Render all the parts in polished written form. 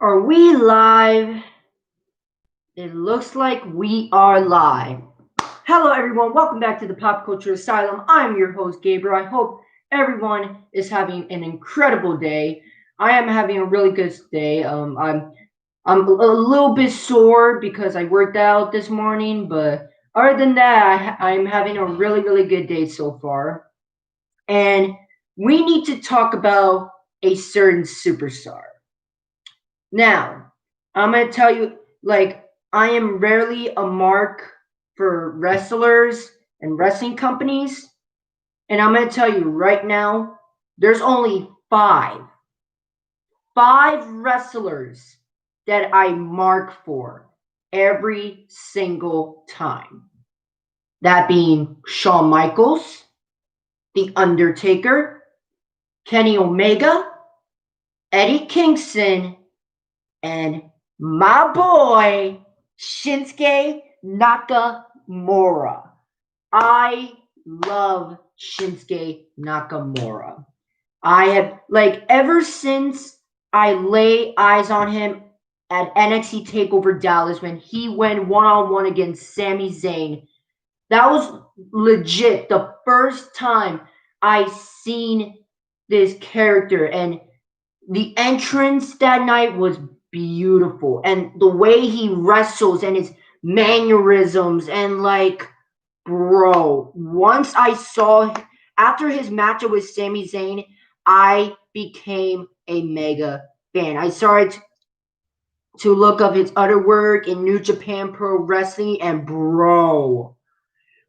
Are we live? It looks like we are live. Hello, everyone. Welcome back to the Pop Culture Asylum. I'm your host, Gabriel. I hope everyone is having an incredible day. I am having a really good day. I'm a little bit sore because I worked out this morning, but other than that, I'm having a really good day so far. And we need to talk about a certain superstar. Now, I'm gonna tell you, I am rarely a mark for wrestlers and wrestling companies, and I'm gonna tell you right now, there's only five wrestlers that I mark for every single time. That being Shawn Michaels, The Undertaker, Kenny Omega, Eddie Kingston, and my boy Shinsuke Nakamura. I love Shinsuke Nakamura. I have ever since I lay eyes on him at NXT Takeover Dallas when he went one on one against Sami Zayn. That was legit the first time I seen this character, and the entrance that night was beautiful, and the way he wrestles and his mannerisms, and bro, once I saw after his matchup with Sami Zayn, I became a mega fan. I started to look up his other work in New Japan Pro Wrestling, and bro,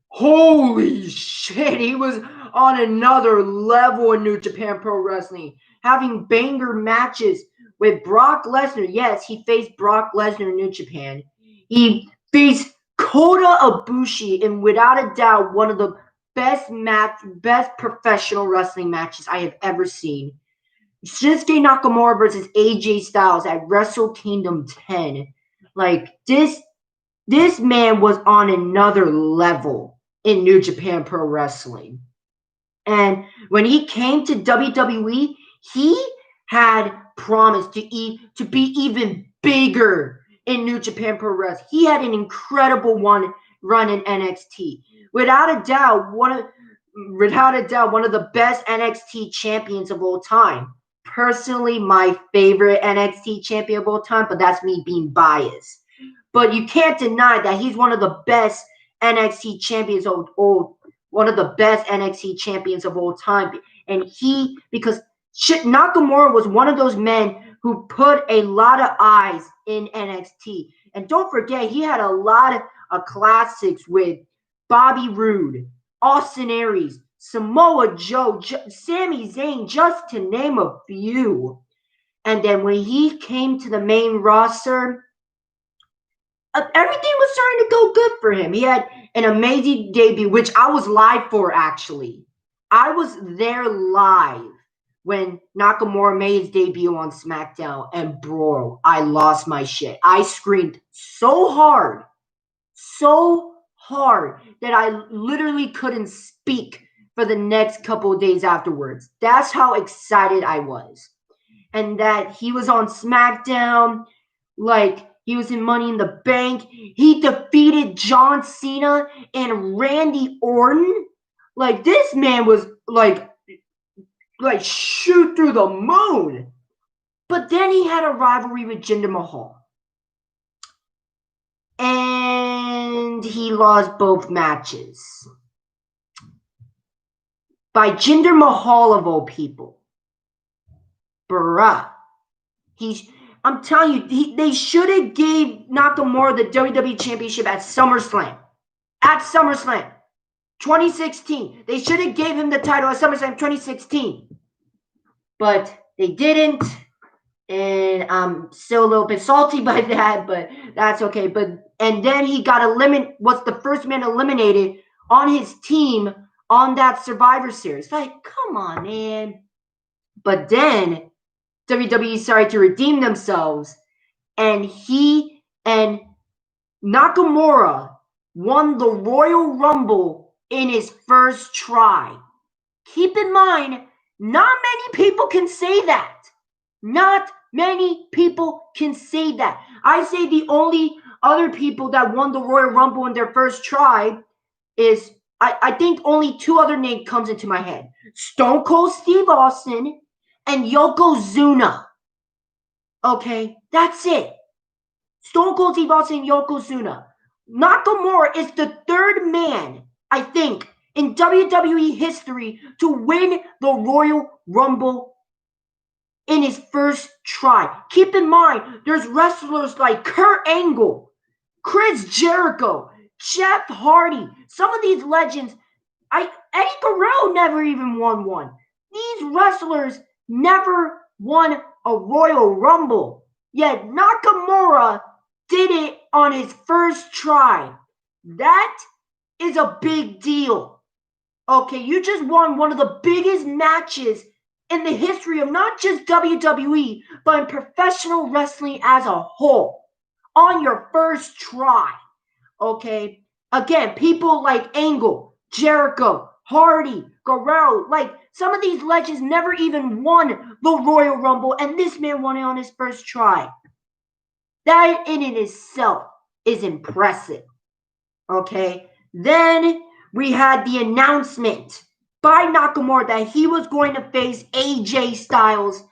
holy shit, he was on another level in New Japan Pro Wrestling, having banger matches with Brock Lesnar. Yes, he faced Brock Lesnar in New Japan. He faced Kota Ibushi in, without a doubt, one of the best professional wrestling matches I have ever seen. Shinsuke Nakamura versus AJ Styles at Wrestle Kingdom 10. This man was on another level in New Japan Pro Wrestling. And when he came to WWE, he had promised to be even bigger in New Japan Pro Wrestling. He had an incredible run in NXT. Without a doubt, one of the best NXT champions of all time. Personally, my favorite NXT champion of all time, but that's me being biased. But you can't deny that he's one of the best NXT champions of all, one of the best NXT champions of all time. And because Nakamura was one of those men who put a lot of eyes in NXT. And don't forget, he had a lot of classics with Bobby Roode, Austin Aries, Samoa Joe, Sami Zayn, just to name a few. And then when he came to the main roster, everything was starting to go good for him. He had an amazing debut, which I was live for, actually. I was there live when Nakamura made his debut on SmackDown, and bro, I lost my shit. I screamed so hard that I literally couldn't speak for the next couple of days afterwards. That's how excited I was. And that he was on SmackDown, he was in Money in the Bank. He defeated John Cena and Randy Orton. This man was shoot through the moon. But then he had a rivalry with Jinder Mahal. And he lost both matches. By Jinder Mahal of all people. Bruh. I'm telling you, they should have gave Nakamura the WWE Championship at SummerSlam. At SummerSlam 2016. They should have gave him the title at SummerSlam 2016. But they didn't. And I'm still a little bit salty by that, but that's okay. And then he was the first man eliminated on his team on that Survivor Series. Come on, man. But then WWE started to redeem themselves, and he and Nakamura won the Royal Rumble in his first try. Keep in mind, not many people can say that. Not many people can say that. I say the only other people that won the Royal Rumble in their first try is I think only two other names comes into my head. Stone Cold Steve Austin and Yokozuna. Okay, that's it. Stone Cold Steve Austin and Yokozuna. Nakamura is the third man, I think, in WWE history to win the Royal Rumble in his first try. Keep in mind, there's wrestlers like Kurt Angle, Chris Jericho, Jeff Hardy. Some of these legends, Eddie Guerrero never even won one. These wrestlers never won a Royal Rumble. Yet Nakamura did it on his first try. That is a big deal. Okay, you just won one of the biggest matches in the history of not just WWE, but in professional wrestling as a whole on your first try. Okay, again, people like Angle, Jericho, Hardy, Guerrero, like some of these legends never even won the Royal Rumble, and this man won it on his first try. That in itself is impressive. Okay, then we had the announcement by Nakamura that he was going to face AJ Styles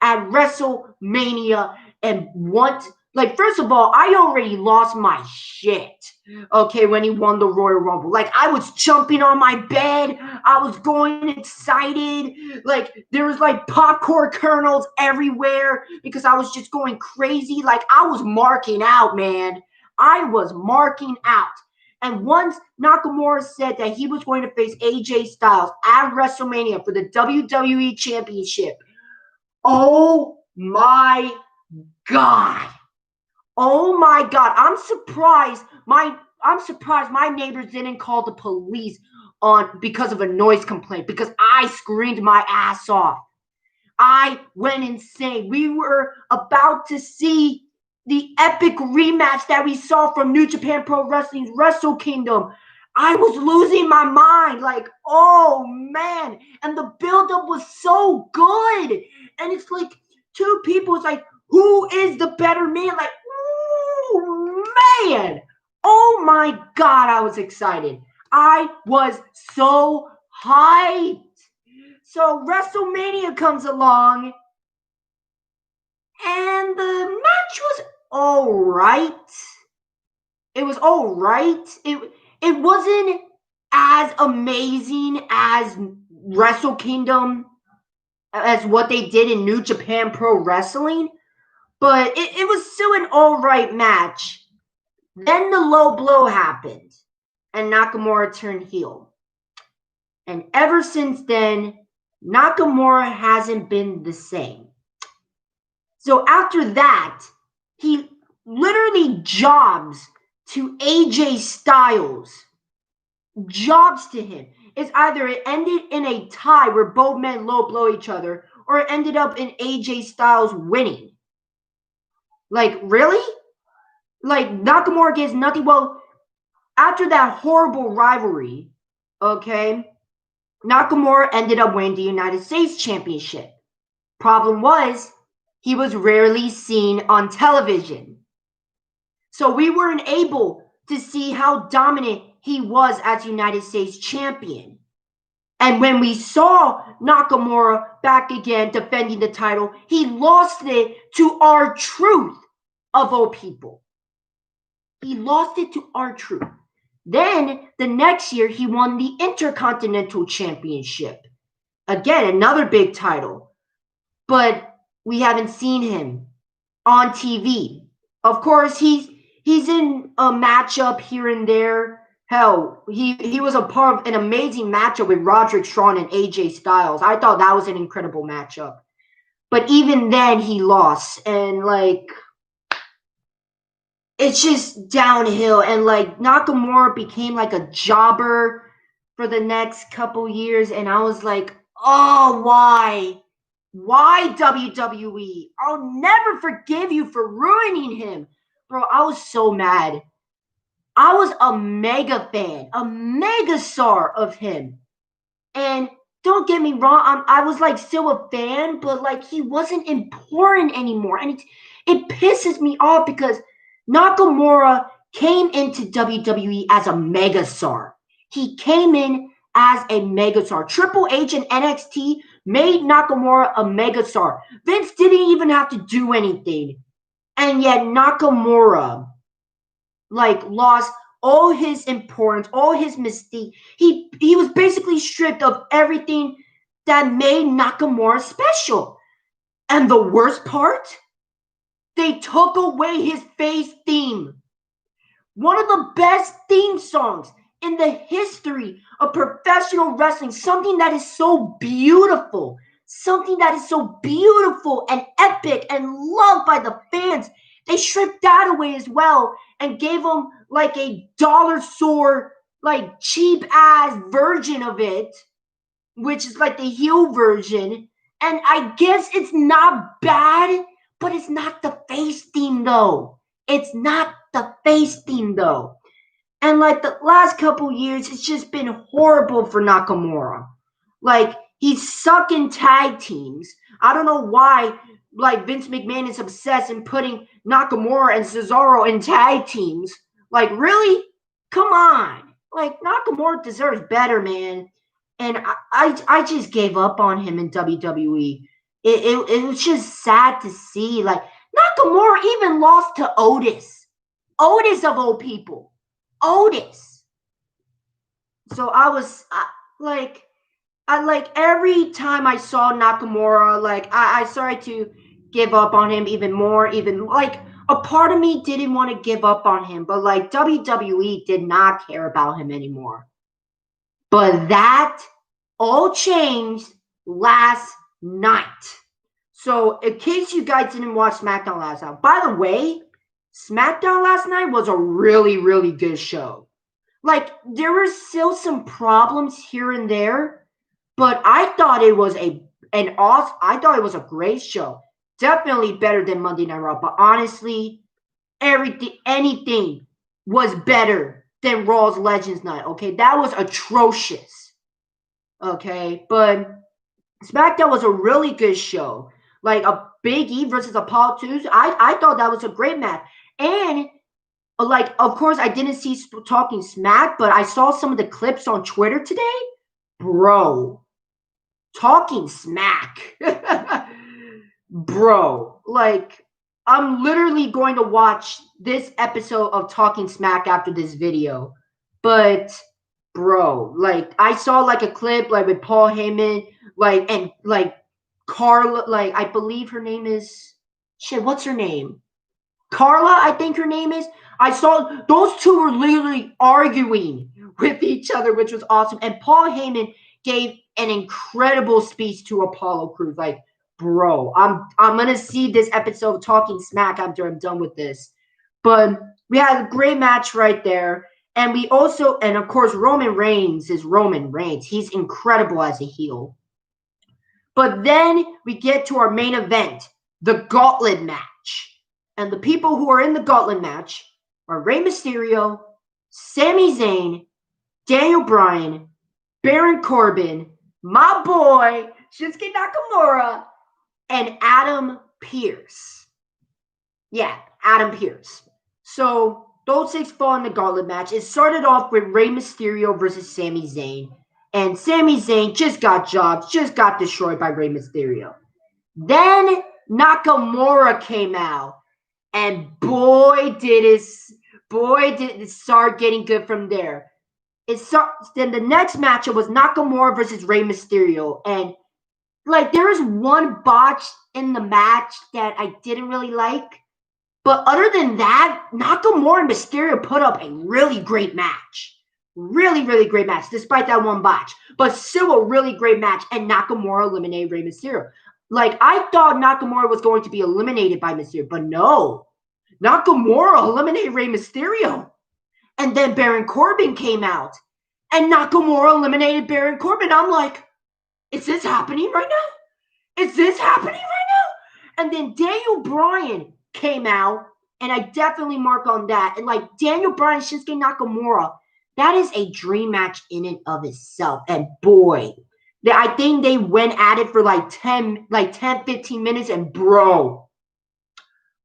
at WrestleMania. And what, like, first of all, I already lost my shit, okay, when he won the Royal Rumble. Like, I was jumping on my bed, I was going excited, like, there was like popcorn kernels everywhere because I was just going crazy. Like, I was marking out, man. I was marking out. And once Nakamura said that he was going to face AJ Styles at WrestleMania for the WWE Championship, oh my God. Oh my God. I'm surprised my neighbors didn't call the police on because of a noise complaint, because I screamed my ass off. I went insane. We were about to see the epic rematch that we saw from New Japan Pro Wrestling's Wrestle Kingdom. I was losing my mind. Like, oh man. And the buildup was so good. And it's like two people, it's like, who is the better man? Like, ooh, man. Oh my God, I was excited. I was so hyped. So WrestleMania comes along, and the match was all right. It was all right. It wasn't as amazing as Wrestle Kingdom, as what they did in New Japan Pro Wrestling, but it was still an all right match. Then the low blow happened, and Nakamura turned heel. And ever since then, Nakamura hasn't been the same. So after that, he literally jobs to AJ Styles. Jobs to him. It's either it ended in a tie where both men low blow each other, or it ended up in AJ Styles winning. Like, really? Like, Nakamura gets nothing. Well, after that horrible rivalry, okay, Nakamura ended up winning the United States Championship. Problem was, he was rarely seen on television. So we weren't able to see how dominant he was as United States champion. And when we saw Nakamura back again defending the title, he lost it to R-Truth, of all people. He lost it to R-Truth. Then the next year, he won the Intercontinental Championship. Again, another big title. But we haven't seen him on TV. Of course, he's in a matchup here and there. Hell, he was a part of an amazing matchup with Roderick Strong and AJ Styles. I thought that was an incredible matchup. But even then, he lost. And, like, it's just downhill. And, like, Nakamura became like a jobber for the next couple years. And I was like, oh, why? Why, WWE? I'll never forgive you for ruining him. Bro, I was so mad. I was a mega fan, a mega star of him. And don't get me wrong, I was like still a fan, but like he wasn't important anymore, and it pisses me off because Nakamura came into WWE as a megastar. He came in as a megastar. Triple H and NXT made Nakamura a megastar. Vince didn't even have to do anything, and yet Nakamura like lost all his importance, all his mystique. He was basically stripped of everything that made Nakamura special. And the worst part, they took away his face theme. One of the best theme songs in the history of professional wrestling, something that is so beautiful, and epic and loved by the fans. They stripped that away as well and gave him like a dollar store, like cheap ass version of it, which is like the heel version. And I guess it's not bad, but it's not the face theme though. It's not the face theme though. And like the last couple years, it's just been horrible for Nakamura. Like he's sucking tag teams. I don't know why. Like Vince McMahon is obsessed in putting Nakamura and Cesaro in tag teams. Like really, come on. Like Nakamura deserves better, man. And I just gave up on him in WWE. It was just sad to see. Like Nakamura even lost to Otis. Otis of all people. Otis. So I like every time I saw Nakamura, like I started to give up on him even more. Even like a part of me didn't want to give up on him, but like WWE did not care about him anymore. But that all changed last night. So in case you guys didn't watch SmackDown last night, by the way, SmackDown last night was a really, really good show. Like there were still some problems here and there, but I thought it was I thought it was a great show. Definitely better than Monday Night Raw. But honestly, anything was better than Raw's Legends Night. Okay, that was atrocious. Okay, but SmackDown was a really good show. Like a Big E versus Apollo 2. I thought that was a great match. And like, of course, I didn't see Talking Smack, but I saw some of the clips on Twitter today. Bro, Talking Smack. Bro, like, I'm literally going to watch this episode of Talking Smack after this video. But, bro, like, I saw like a clip like with Paul Heyman, like, and like Carla, like, I believe her name is, shit, what's her name? Carla, I think her name is. I saw those two were literally arguing with each other, which was awesome. And Paul Heyman gave an incredible speech to Apollo Crews. Like, bro, I'm gonna see this episode of Talking Smack after I'm done with this. But we had a great match right there. And we also, and of course, Roman Reigns is Roman Reigns. He's incredible as a heel. But then we get to our main event, the Gauntlet match. And the people who are in the Gauntlet match are Rey Mysterio, Sami Zayn, Daniel Bryan, Baron Corbin, my boy Shinsuke Nakamura, and Adam Pearce. Yeah, Adam Pearce. So those six fall in the Gauntlet match. It started off with Rey Mysterio versus Sami Zayn. And Sami Zayn just got jobbed, just got destroyed by Rey Mysterio. Then Nakamura came out. And boy did it start getting good from there. Then the next matchup was Nakamura versus Rey Mysterio. And like there was one botch in the match that I didn't really like. But other than that, Nakamura and Mysterio put up a really great match. Really, really great match, despite that one botch. But still a really great match. And Nakamura eliminated Rey Mysterio. Like, I thought Nakamura was going to be eliminated by Mysterio, but no. Nakamura eliminated Rey Mysterio. And then Baron Corbin came out. And Nakamura eliminated Baron Corbin. I'm like, is this happening right now? Is this happening right now? And then Daniel Bryan came out. And I definitely mark on that. And like Daniel Bryan, Shinsuke Nakamura, that is a dream match in and of itself. And boy, I think they went at it for like 15 minutes, and bro,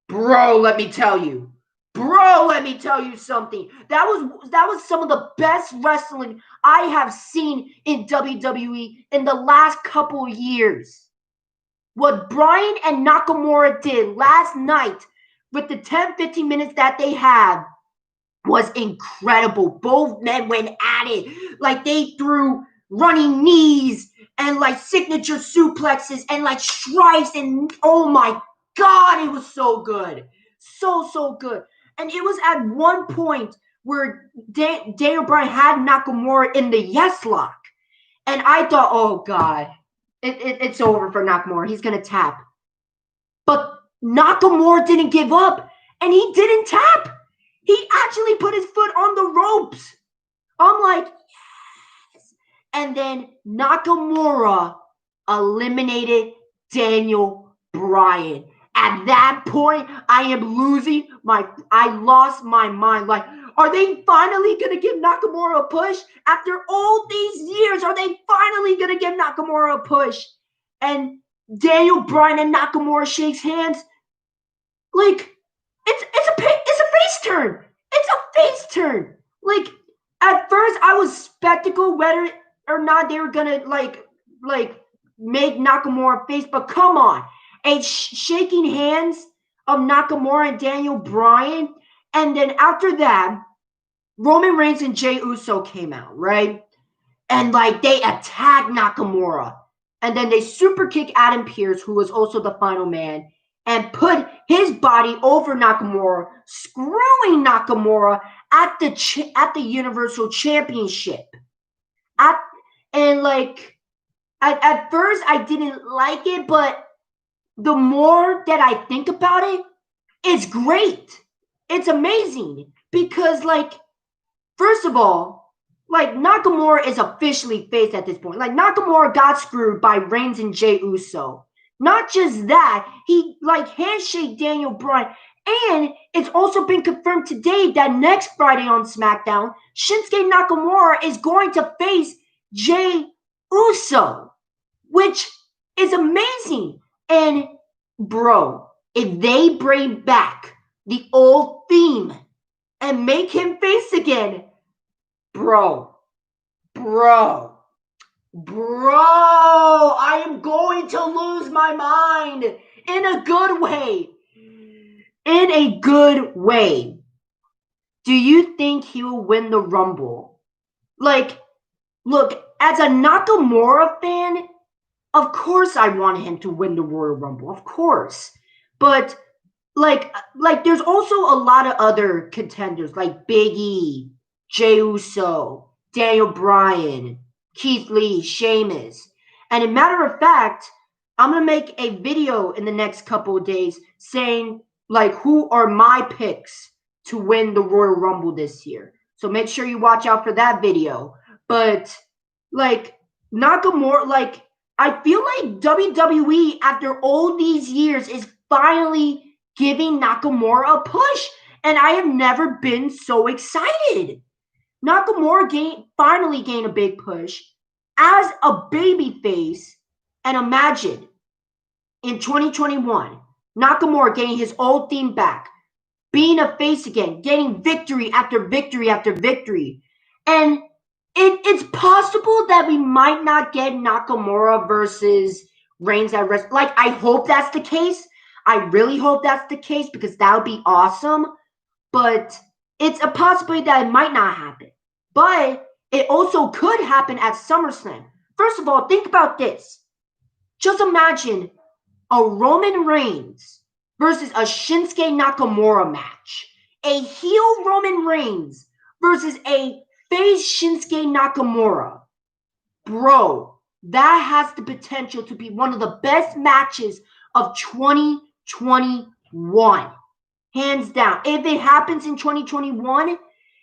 let me tell you. Bro, let me tell you something. That was some of the best wrestling I have seen in WWE in the last couple of years. What Bryan and Nakamura did last night with the 10-15 minutes that they had was incredible. Both men went at it. Like they threw running knees and like signature suplexes and like strikes, and oh my god, it was so good. So good. And it was at one point where Daniel Bryan had Nakamura in the yes lock. And I thought, oh god, it's over for Nakamura. He's gonna tap. But Nakamura didn't give up, and he didn't tap. He actually put his foot on the ropes. I'm like, yes. And then Nakamura eliminated Daniel Bryan. At that point, I lost my mind. Like, are they finally going to give Nakamura a push? After all these years, are they finally going to give Nakamura a push? And Daniel Bryan and Nakamura shakes hands. Like, it's a face turn. It's a face turn. Like, at first I was skeptical whether or not they were gonna like make Nakamura face, but come on, a shaking hands of Nakamura and Daniel Bryan, and then after that, Roman Reigns and Jey Uso came out, right? And like they attacked Nakamura, and then they super kick Adam Pearce, who was also the final man, and put his body over Nakamura, screwing Nakamura at the Universal Championship. At and like at first I didn't like it, but the more that I think about it, it's great. It's amazing because like first of all, like Nakamura is officially face at this point. Like Nakamura got screwed by Reigns and Jey Uso. Not just that, he like handshake Daniel Bryan. And it's also been confirmed today that next Friday on SmackDown, Shinsuke Nakamura is going to face Jey Uso, which is amazing. And bro, if they bring back the old theme and make him face again, bro, bro, I am going to lose my mind in a good way. In a good way. Do you think he will win the Rumble? Like, look, as a Nakamura fan, of course I want him to win the Royal Rumble. Of course. But like there's also a lot of other contenders like Big E, Jey Uso, Daniel Bryan, Keith Lee, Sheamus. And a matter of fact, I'm going to make a video in the next couple of days saying like who are my picks to win the Royal Rumble this year. So make sure you watch out for that video. But like Nakamura, like I feel like WWE after all these years is finally giving Nakamura a push. And I have never been so excited. Nakamura finally gained a big push as a babyface. And imagine in 2021, Nakamura getting his old theme back, being a face again, getting victory after victory after victory. And it's possible that we might not get Nakamura versus Reigns at Wrestle. Like, I hope that's the case. I really hope that's the case because that would be awesome. But it's a possibility that it might not happen. But it also could happen at SummerSlam. First of all, think about this. Just imagine a Roman Reigns versus a Shinsuke Nakamura match. A heel Roman Reigns versus a face Shinsuke Nakamura. Bro, that has the potential to be one of the best matches of 2021. Hands down. If it happens in 2021,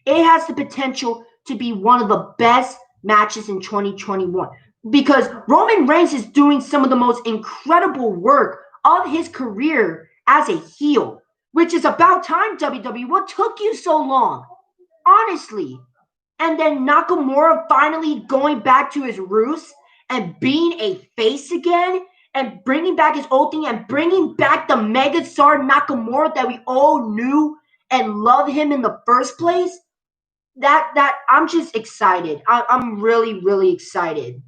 it has the potential to be one of the best matches in 2021. Because Roman Reigns is doing some of the most incredible work of his career as a heel, which is about time, WWE. What took you so long? Honestly. And then Nakamura finally going back to his roots and being a face again and bringing back his old thing and bringing back the megastar Nakamura that we all knew and loved him in the first place, that I'm just excited. I'm really, really excited.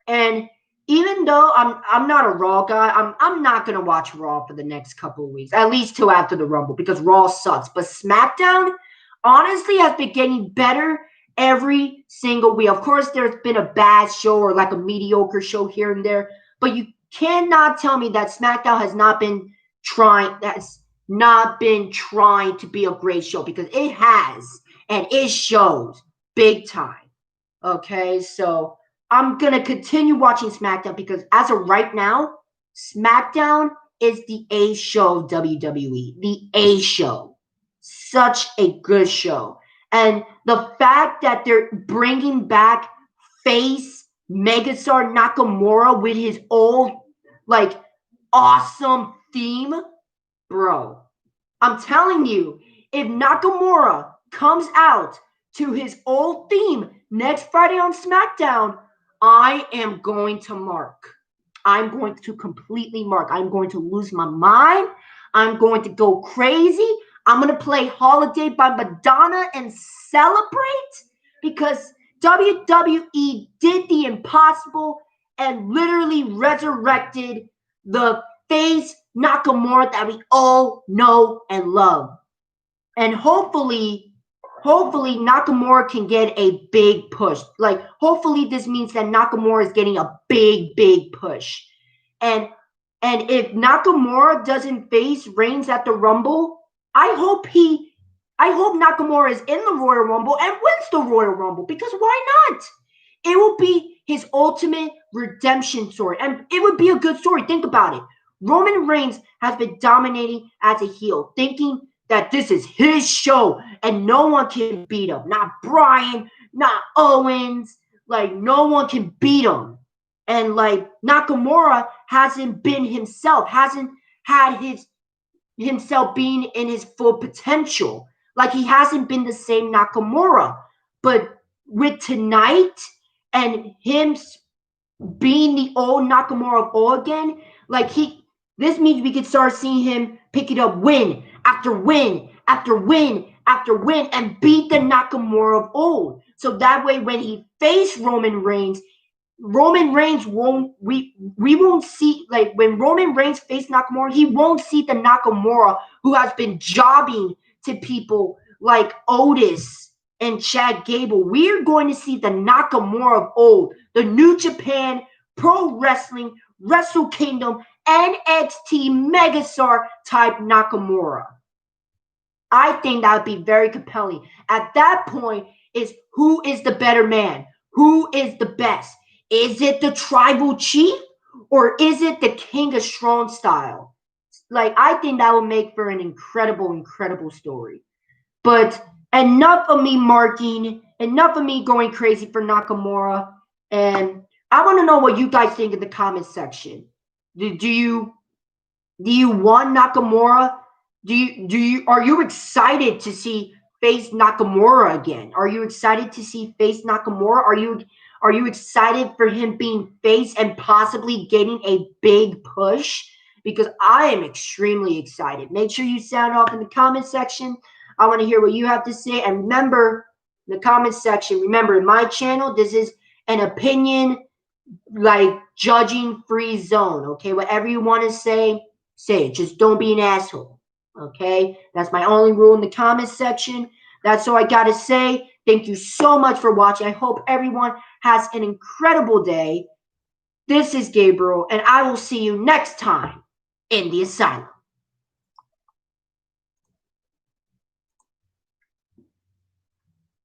And even though I'm not a Raw guy, I'm not gonna watch Raw for the next couple of weeks, at least till after the Rumble, because Raw sucks. But SmackDown honestly has been getting better every single week. Of course, there's been a bad show or like a mediocre show here and there, but you cannot tell me that SmackDown has not been trying to be a great show, because it has, and it shows big time. Okay, so I'm going to continue watching SmackDown because as of right now, SmackDown is the A show of WWE. The A show. Such a good show. And the fact that they're bringing back face megastar Nakamura with his old, like, awesome theme, bro. I'm telling you, if Nakamura comes out to his old theme next Friday on SmackDown, I am going to mark. I'm going to completely mark. I'm going to lose my mind. I'm going to go crazy. I'm going to play Holiday by Madonna and celebrate, because WWE did the impossible and literally resurrected the face Nakamura that we all know and love. And hopefully Nakamura can get a big push. Like, hopefully this means that Nakamura is getting a big push. And if Nakamura doesn't face Reigns at the Rumble, I hope Nakamura is in the Royal Rumble and wins the Royal Rumble, because why not? It will be his ultimate redemption story, and it would be a good story. Think about it. Roman Reigns has been dominating as a heel, thinking that this is his show and no one can beat him. Not Bryan, not Owens. Like, no one can beat him. And like, Nakamura hasn't been himself, hasn't had himself being in his full potential. Like, he hasn't been the same Nakamura. But with tonight and him being the old Nakamura of old again, like, this means we could start seeing him pick it up win after win after win after win and beat the Nakamura of old. So that way, when he faced Roman Reigns won't, we won't see, like, when Roman Reigns faced Nakamura, he won't see the Nakamura who has been jobbing to people like Otis and Chad Gable. We're going to see the Nakamura of old, the New Japan Pro Wrestling, Wrestle Kingdom, NXT megastar type Nakamura. I think that would be very compelling. At that point, is who is the better man? Who is the best? Is it the tribal chief, or is it the King of Strong Style? Like, I think that would make for an incredible story. But enough of me marking, enough of me going crazy for Nakamura. And I want to know what you guys think in the comment section. Do you want Nakamura? Are you excited to see face Nakamura again? Are you excited to see face Nakamura? Are you excited for him being face and possibly getting a big push? Because I am extremely excited. Make sure you sound off in the comment section. I want to hear what you have to say. And remember, in the comment section, remember, in my channel, this is an opinion, like, judging free zone. Okay, whatever you want to say it. Just don't be an asshole. Okay, that's my only rule in the comment section. That's all I got to say. Thank you so much for watching. I hope everyone has an incredible day. This is Gabriel, and I will see you next time in the asylum.